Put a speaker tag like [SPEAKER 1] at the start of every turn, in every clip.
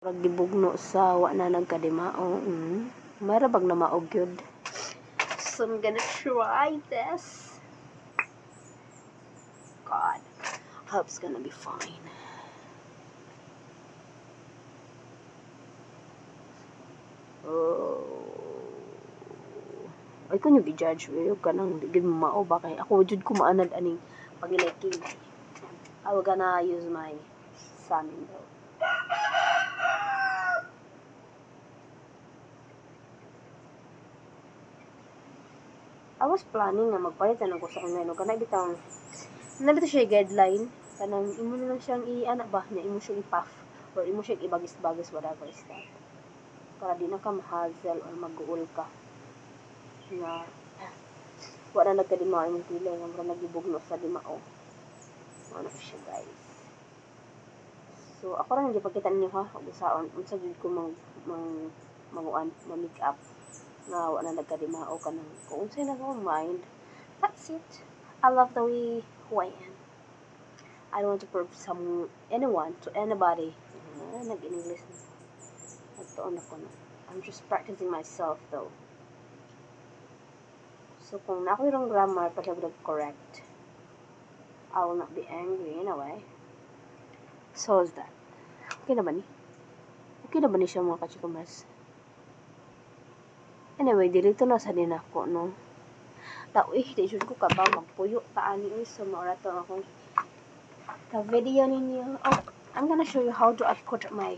[SPEAKER 1] Pag gibugno sa wa na nagkadimao. Marabag na maog yun. So I'm gonna try this. God, hope it's gonna be fine. Oh. Ay kung yung i-judge yung kanang digid mo mao ba kay ako jud ko maanad aning pagilaki. I will gonna use my salmon though. I was planning na magpalitan ako sa online. Kana bitaw nabito siya guideline. Kanang imo na lang siyang i-ana ba na imo siyang i-puff or imo siyang ibagis-bagis whatever is that. Para di na ka ma-hassle or mag-uul ka. Na wala na nagkadimao imong pilay nga mura nagibugno sa dimao. Ano siya guys. So ako ra nang gipakita ninyo ha og usaon unsa jud ko manguan ma-make up nga wala nagkadimao kanang kung unsay na ko mind. That's it. I love the way who I am. I don't want to prove anyone to anybody. Nag-English na. Nagtuon ako na. I'm just practicing myself though. So kung na ako yung grammar patagdag correct, I will not be angry in a way. So is that. Okay na ba ni? Okay na ba ni siya mga kachikumas? Anyway, dito na sa din ako, no? Uy, di sure ko ka ba magpuyo taani uy so maurato ako the video ninyo. Oh, I'm gonna show you how do I put my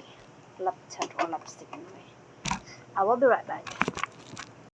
[SPEAKER 1] lip tint or lipstick anyway. I will be right back.